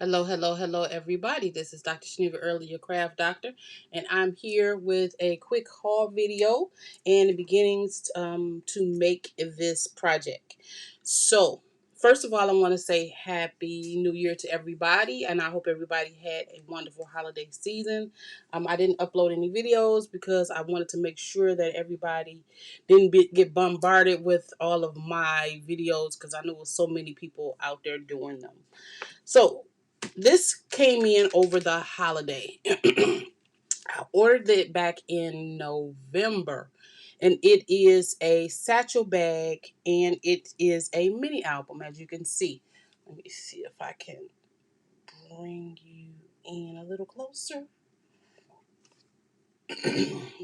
Hello, hello, hello, everybody. This is Dr. Shaniva Early, your craft doctor, and I'm here with a quick haul video and the beginnings to make this project. So, first of all, I want to say Happy New Year to everybody, and I hope everybody had a wonderful holiday season. I didn't upload any videos because I wanted to make sure that everybody didn't get bombarded with all of my videos because I knew there was so many people out there doing them. So, this came in over the holiday. I ordered it back in November, and it is a satchel bag and it is a mini album, as you can see. Let me see if I can bring you in a little closer.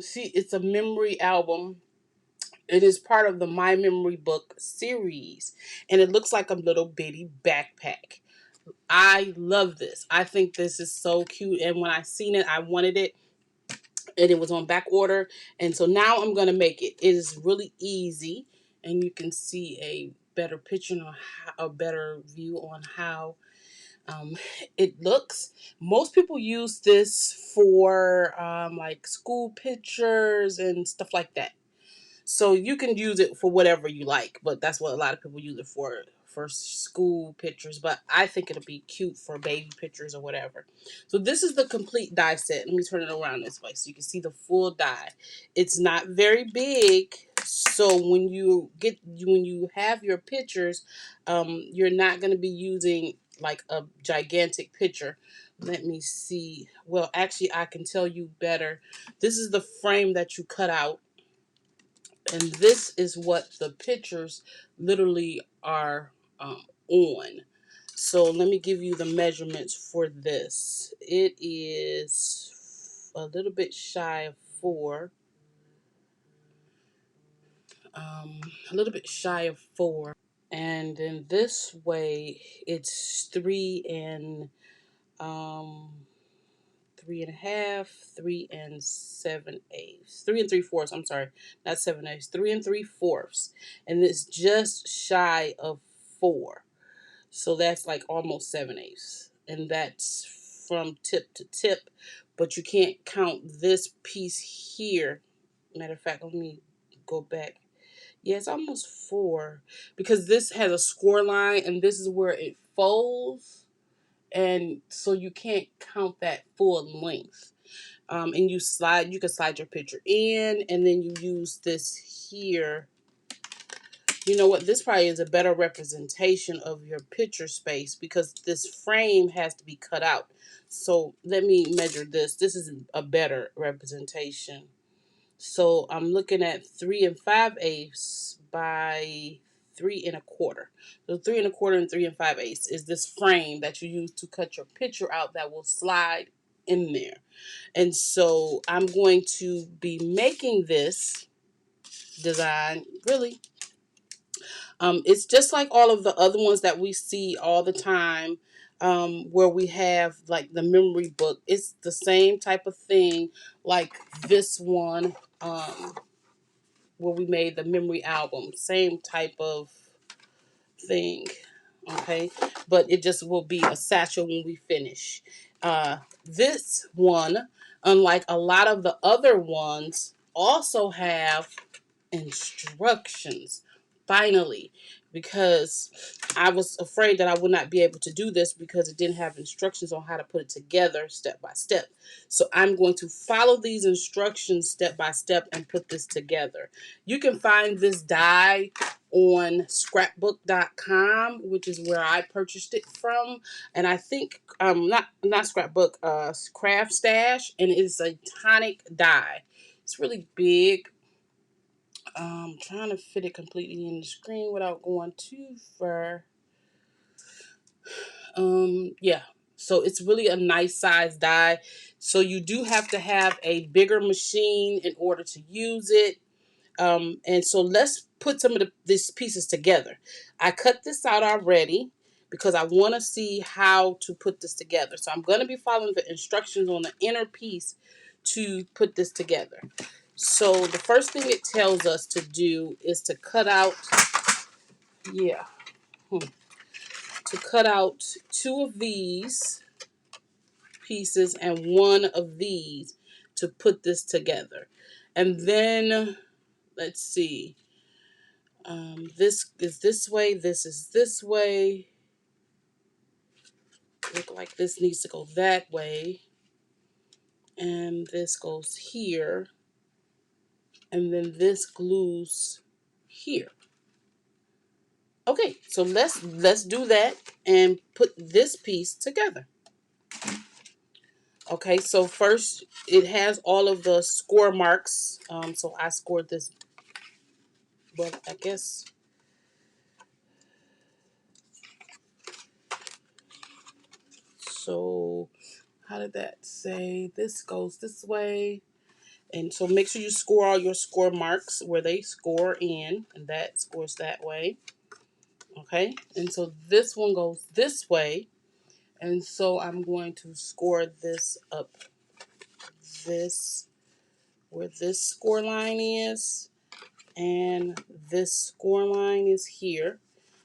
See, it's a memory album. It is part of the My Memory Book series, and it looks like a little bitty backpack. I love this. I think this is so cute. And when I seen it, I wanted it. And it was on back order. And so now I'm going to make it. It is really easy. And you can see a better picture or a better view on how um, it looks. Most people use this for like school pictures and stuff like that. So you can use it for whatever you like, but that's what a lot of people use it for school pictures. But I think it'll be cute for baby pictures or whatever. So this is the complete die set. Let me turn it around this way so you can see the full die. It's not very big, so when you have your pictures, you're not going to be using like a gigantic picture. Let me see. Well, actually, I can tell you better. This is the frame that you cut out. And this is what the pictures literally are on. So let me give you the measurements for this. It is a little bit shy of 4. A little bit shy of 4. And then this way, it's 3.5, 3 7/8, 3 3/4. I'm sorry, not 7/8, 3 3/4, and it's just shy of 4. So that's like almost 7/8, and that's from tip to tip. But you can't count this piece here. Matter of fact, let me go back. Yeah, it's almost 4 because this has a score line, and this is where it folds, and so you can't count that full length. And you can slide your picture in, and then you use this here. You know what? This probably is a better representation of your picture space because this frame has to be cut out. So let me measure this. This is a better representation. So I'm looking at 3 5/8 by 3 1/4. So 3 1/4 and 3 5/8 is this frame that you use to cut your picture out that will slide in there. And so I'm going to be making this design really. It's just like all of the other ones that we see all the time, where we have like the memory book. It's the same type of thing like this one, where we made the memory album. Same type of thing. Okay, but it just will be a satchel when we finish. This one, unlike a lot of the other ones, also have instructions. Finally, because I was afraid that I would not be able to do this because it didn't have instructions on how to put it together step by step. So I'm going to follow these instructions step by step and put this together. You can find this die on scrapbook.com, which is where I purchased it from. And I think not scrapbook, craft stash, and it's a Tonic die. It's really big. Trying to fit it completely in the screen without going too far. Yeah. So it's really a nice size die. So you do have to have a bigger machine in order to use it. And so let's put some of these pieces together. I cut this out already because I want to see how to put this together. So I'm going to be following the instructions on the inner piece to put this together. So the first thing it tells us to do is to cut out, yeah, to cut out 2 of these pieces and 1 of these to put this together. And then, let's see, this is this way, this is this way. Look like this needs to go that way. And this goes here. And then this glues here. Okay, so let's do that and put this piece together. Okay, so first it has all of the score marks. So I scored this, but I guess so. How did that say? This goes this way, and so make sure you score all your score marks where they score in, and that scores that way. Okay, and so this one goes this way, and so I'm going to score this up this where this score line is, and this score line is here,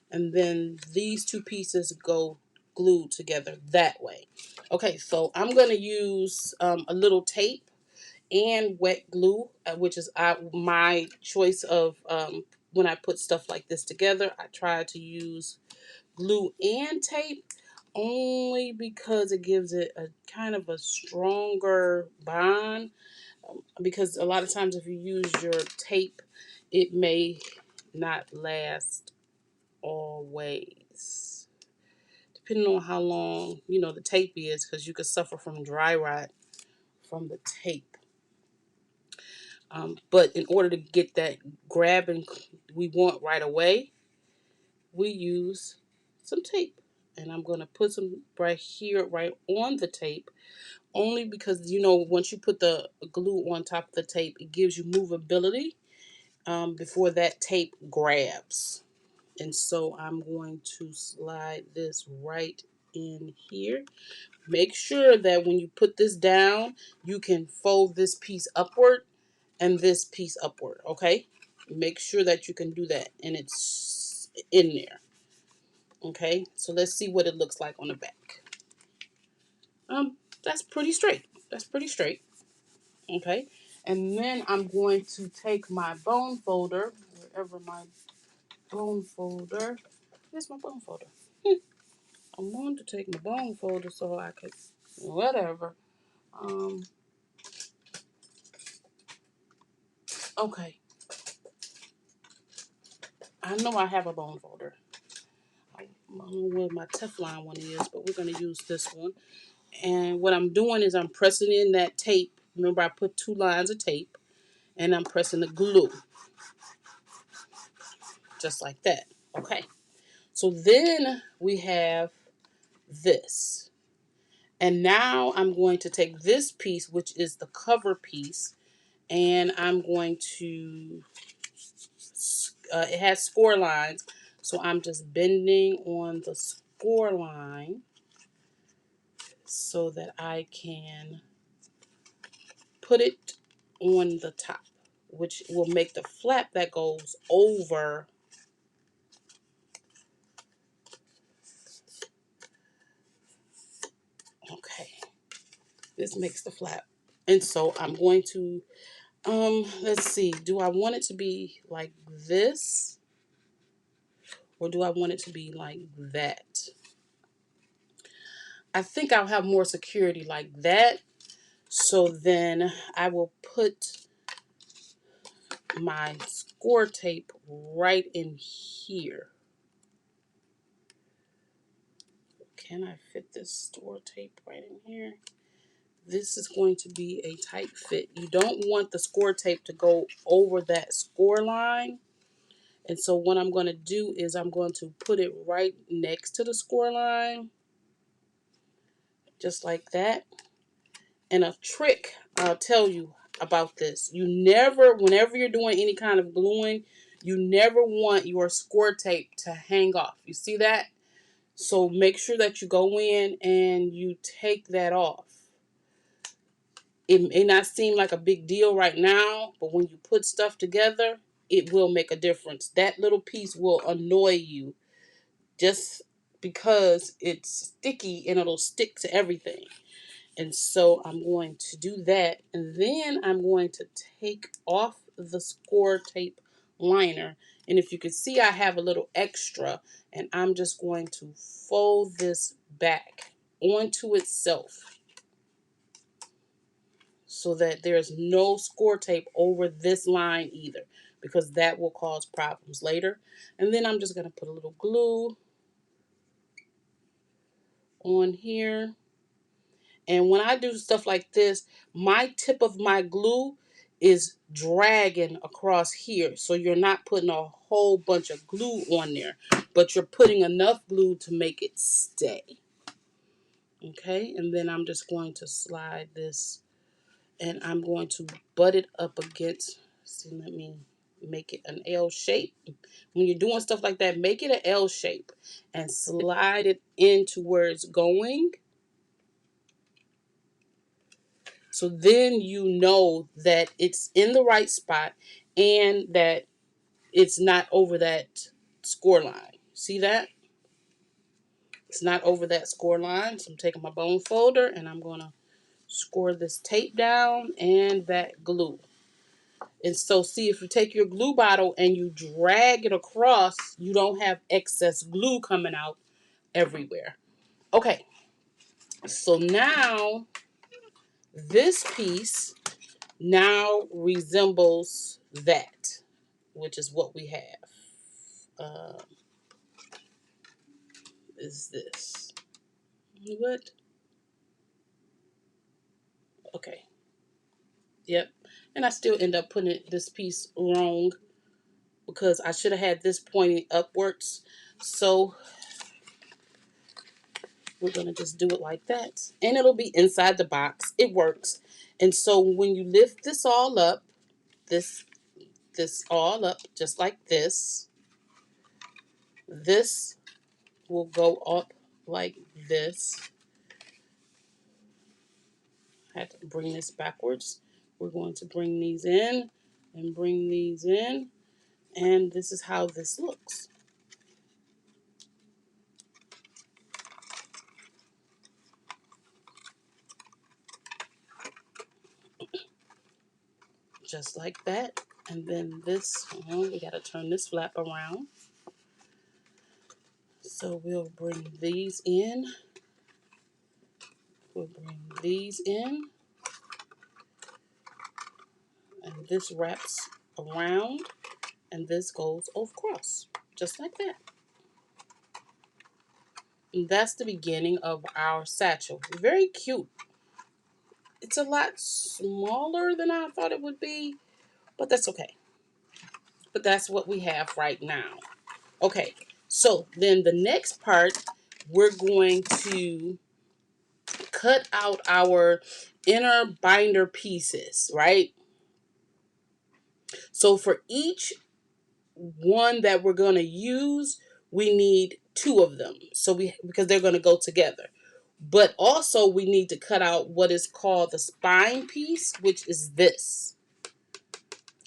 and then these 2 pieces go glued together that way. Okay, so I'm going to use a little tape and wet glue, which is my choice of when I put stuff like this together. I try to use glue and tape only because it gives it a kind of a stronger bond. Because a lot of times if you use your tape, it may not last always, depending on how long the tape is, because you could suffer from dry rot from the tape. But in order to get that grab and we want right away, we use some tape, and I'm going to put some right here, right on the tape, only because once you put the glue on top of the tape, it gives you movability before that tape grabs. And so I'm going to slide this right in here. Make sure that when you put this down, you can fold this piece upward and this piece upward, okay? Make sure that you can do that and it's in there. Okay, so let's see what it looks like on the back. That's pretty straight. That's pretty straight. Okay, and then I'm going to take my bone folder, wherever my bone folder. Where's my bone folder? I'm going to take my bone folder so I could, whatever. Okay. I know I have a bone folder. I don't know where my Teflon one is, but we're going to use this one. And what I'm doing is I'm pressing in that tape. Remember, I put 2 lines of tape, and I'm pressing the glue. Just like that. Okay. So then we have this. And now I'm going to take this piece, which is the cover piece, and I'm going to, it has score lines, so I'm just bending on the score line so that I can put it on the top, which will make the flap that goes over. Okay, this makes the flap. And so I'm going to, let's see, do I want it to be like this? Or do I want it to be like that? I think I'll have more security like that. So then I will put my score tape right in here. Can I fit this score tape right in here? This is going to be a tight fit. You don't want the score tape to go over that score line. And so what I'm going to do is I'm going to put it right next to the score line. Just like that. And a trick I'll tell you about this. You never, whenever you're doing any kind of gluing, you never want your score tape to hang off. You see that? So make sure that you go in and you take that off. It may not seem like a big deal right now, but when you put stuff together, it will make a difference. That little piece will annoy you. Just because it's sticky and it'll stick to everything. And so I'm going to do that, and then I'm going to take off the score tape liner. And if you can see, I have a little extra, and I'm just going to fold this back onto itself so that there's no score tape over this line either, because that will cause problems later. And then I'm just going to put a little glue on here. And when I do stuff like this, my tip of my glue is dragging across here. So you're not putting a whole bunch of glue on there, but you're putting enough glue to make it stay. Okay, and then I'm just going to slide this, and I'm going to butt it up against, see, let me make it an L shape. When you're doing stuff like that, make it an L shape and slide it into where it's going. So then you know that it's in the right spot and that it's not over that score line. See that? It's not over that score line. So I'm taking my bone folder and I'm going to score this tape down and that glue. And so see, if you take your glue bottle and you drag it across, you don't have excess glue coming out everywhere. Okay, so now this piece now resembles that, which is what we have. Is this what? Okay, yep. And I still end up putting this piece wrong because I should have had this pointing upwards. So we're gonna just do it like that, and it'll be inside the box. It works. And so when you lift this all up, this all up just like this, this will go up like this. I had to bring this backwards. We're going to bring these in and bring these in, and this is how this looks. Just like that. And then this, we got to turn this flap around. So we'll bring these in. We'll bring these in. And this wraps around. And this goes across. Just like that. And that's the beginning of our satchel. Very cute. It's a lot smaller than I thought it would be, but that's okay. But that's what we have right now. Okay, so then the next part, we're going to cut out our inner binder pieces, right? So for each one that we're going to use, we need 2 of them. So because they're going to go together. But also we need to cut out what is called the spine piece, which is this.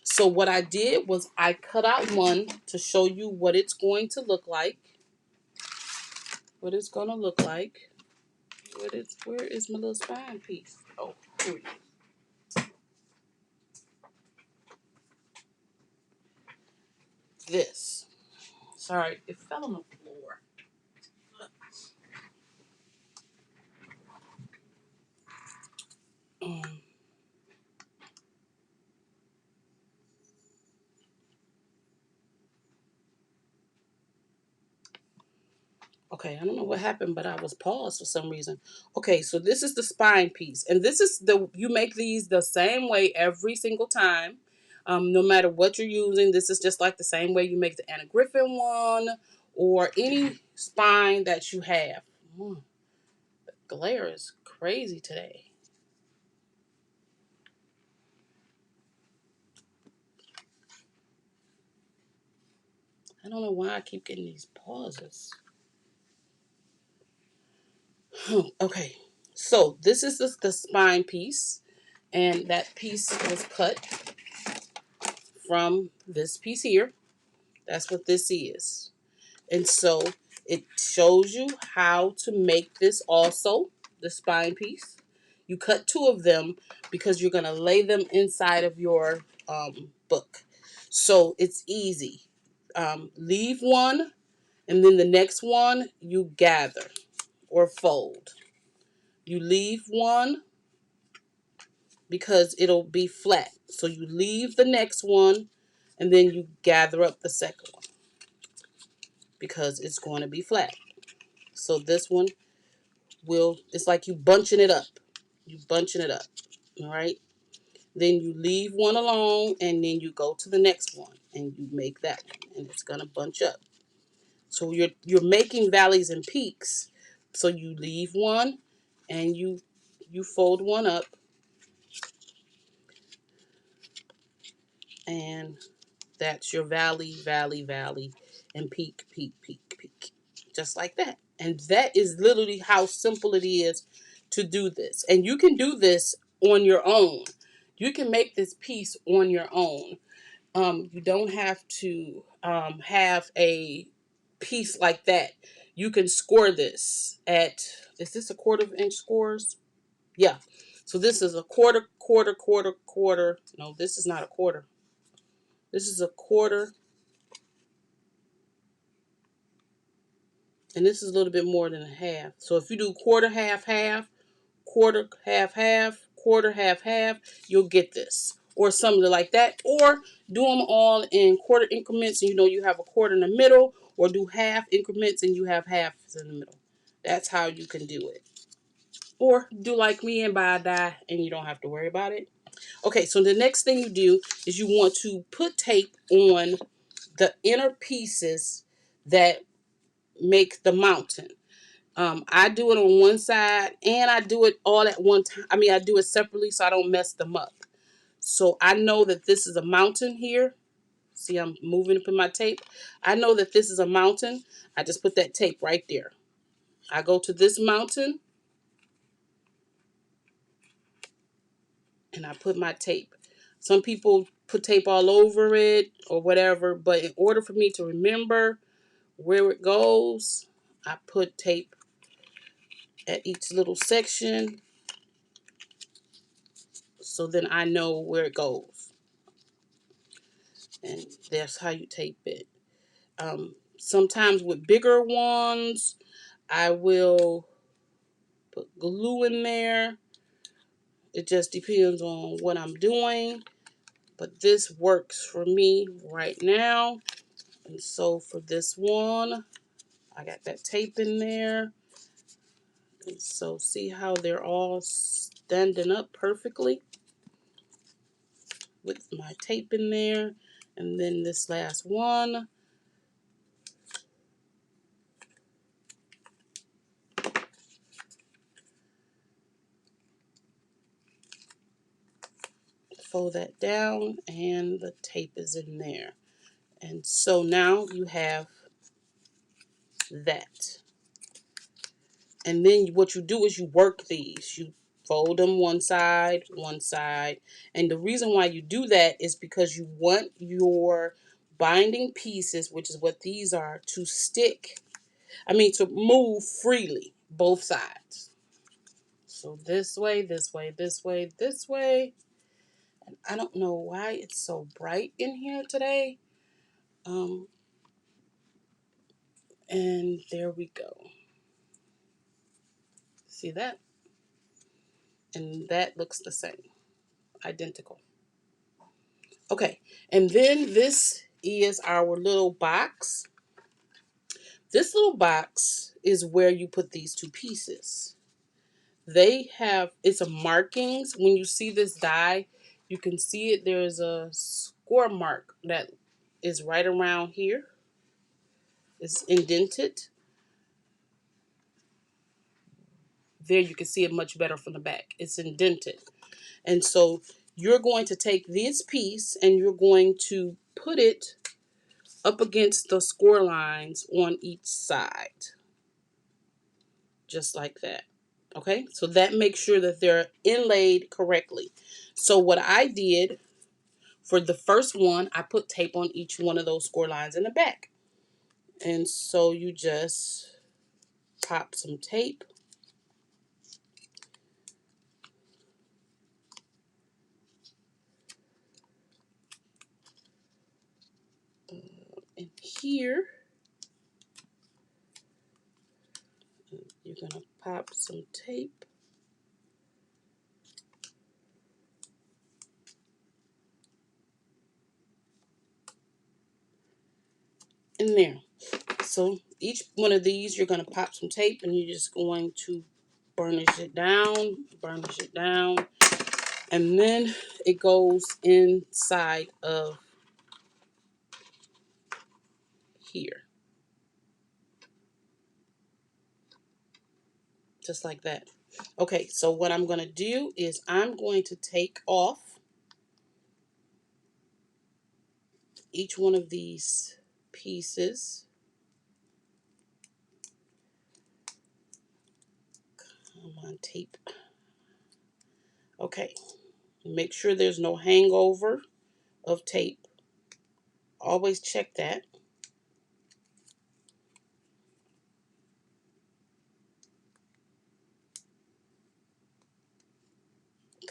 So what I did was I cut out one to show you what it's going to look like. What it's going to look like. Where is my little spine piece? Oh, here it is. This. Sorry, it fell on the floor. Okay, I don't know what happened, but I was paused for some reason. Okay, so this is the spine piece. And this is you make these the same way every single time. No matter what you're using, this is just like the same way you make the Anna Griffin one or any spine that you have. The glare is crazy today. I don't know why I keep getting these pauses. Okay, so this is the spine piece, and that piece was cut from this piece here. That's what this is. And so It shows you how to make this also, the spine piece. You cut 2 of them because you're going to lay them inside of your book. So it's easy. Leave one, and then the next one you gather or fold. You leave one because it'll be flat. So you leave the next one, and then you gather up the second one because it's going to be flat. So this one it's like you bunching it up. You bunching it up. All right. Then you leave one alone, and then you go to the next one and you make that one, and it's going to bunch up. So you're making valleys and peaks. So you leave one, and you fold one up, and that's your valley, valley, valley, and peak, peak, peak, peak. Just like that. And that is literally how simple it is to do this. And you can do this on your own. You can make this piece on your own. You don't have to have a piece like that. You can score this at, is this a 1/4 inch scores? Yeah. So this is a quarter, quarter, quarter, quarter. No, this is not a quarter. This is a quarter. And this is a little bit more than a half. So if you do quarter, half, half, quarter, half, half, quarter, half, half, you'll get this. Or something like that. Or do them all in quarter increments, and you have a quarter in the middle. Or do half increments and you have half in the middle. That's how you can do it. Or do like me and buy a die and you don't have to worry about it. Okay, so the next thing you do is you want to put tape on the inner pieces that make the mountain. I do it on one side, and I do it all at one time. I mean, I do it separately so I don't mess them up. So I know that this is a mountain here. See, I'm moving up in my tape. I know that this is a mountain. I just put that tape right there. I go to this mountain, and I put my tape. Some people put tape all over it or whatever, but in order for me to remember where it goes, I put tape at each little section, so then I know where it goes. And that's how you tape it. Sometimes with bigger ones, I will put glue in there. It just depends on what I'm doing. But this works for me right now. And so for this one, I got that tape in there. And so see how they're all standing up perfectly with my tape in there. And then this last one, fold that down, and the tape is in there. And so now you have that. And then what you do is you work these. You fold them one side, one side. And the reason why you do that is because you want your binding pieces, which is what these are, to stick. To move freely, both sides. So this way, this way, this way, this way. And I don't know why it's so bright in here today. And there we go. See that? And that looks the same. Identical. Okay, and then this is our little box. This little box is where you put these 2 pieces. It's a markings. When you see this die, you can see it. There's a score mark that is right around here. It's indented. There you can see it much better from the back. It's indented. And so you're going to take this piece and you're going to put it up against the score lines on each side. Just like that. Okay, so that makes sure that they're inlaid correctly. So what I did for the first one, I put tape on each one of those score lines in the back. And so you just pop some tape. In here, you're going to pop some tape. In there. So each one of these, you're going to pop some tape, and you're just going to burnish it down, and then it goes inside of here, just like that. Okay, so what I'm going to do is I'm going to take off each one of these pieces. Come on, tape. Okay, make sure there's no hangover of tape. Always check that.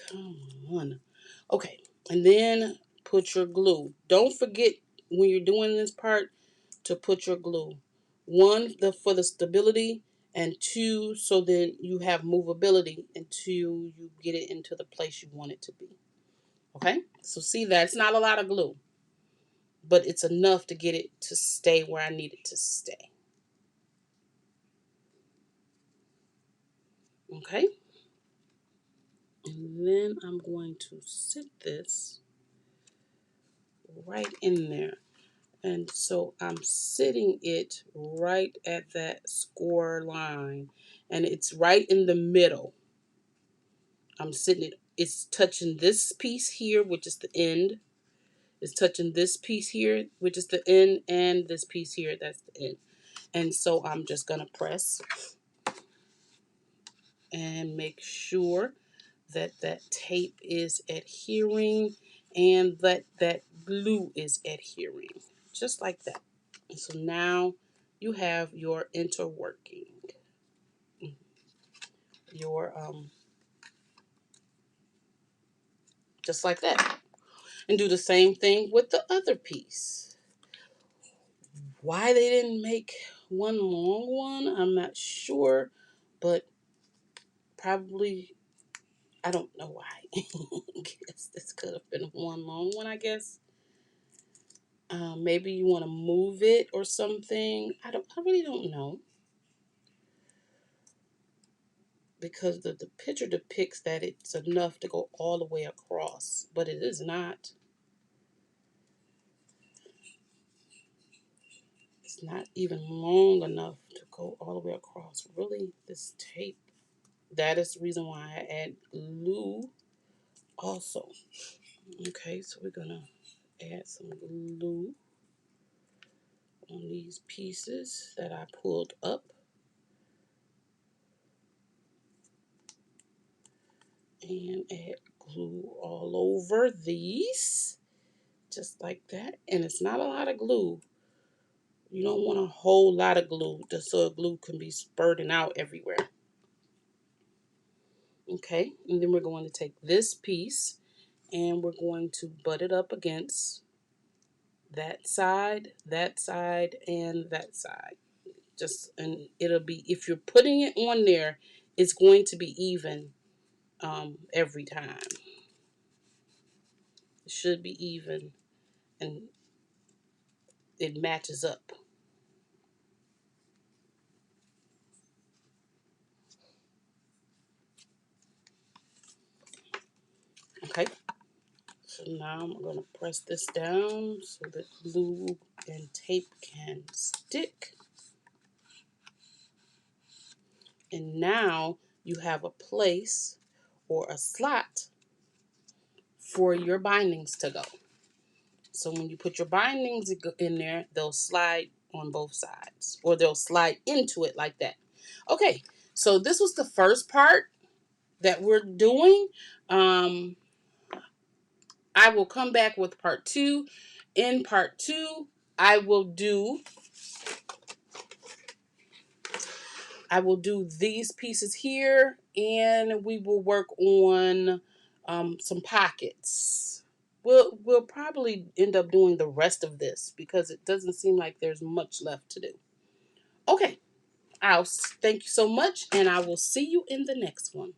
Come on. Okay, and then put your glue. Don't forget when you're doing this part to put your glue. One, for the stability, and two, so that you have movability until you get it into the place you want it to be. Okay, so see that it's not a lot of glue, but it's enough to get it to stay where I need it to stay. Okay, and then I'm going to sit this right in there. And so I'm sitting it right at that score line, and it's right in the middle. I'm sitting it, it's touching this piece here, which is the end. It's touching this piece here, which is the end, and this piece here, that's the end. And so I'm just gonna press and make sure that that tape is adhering and that that glue is adhering, just like that. And so now you have your interworking, your just like that. And do the same thing with the other piece. Why they didn't make one long one, I'm not sure, but probably, I don't know why. I guess this could have been one long one, I guess. Maybe you want to move it or something. I really don't know. Because the picture depicts that it's enough to go all the way across, but it is not. It's not even long enough to go all the way across. Really, this tape, that is the reason why I add glue also. Okay, so we're gonna add some glue on these pieces that I pulled up. And add glue all over these, just like that. And it's not a lot of glue. You don't want a whole lot of glue, just so glue can be spurting out everywhere. Okay, and then we're going to take this piece and we're going to butt it up against that side, and that side. And it'll be, if you're putting it on there, it's going to be even every time. It should be even and it matches up. Okay, so now I'm going to press this down so that glue and tape can stick. And now you have a place or a slot for your bindings to go. So when you put your bindings in there, they'll slide on both sides, or they'll slide into it like that. Okay, so this was the first part that we're doing. I will come back with part 2. In part 2, I will do I will do these pieces here, and we will work on some pockets. We'll probably end up doing the rest of this because it doesn't seem like there's much left to do. Okay, thank you so much, and I will see you in the next one.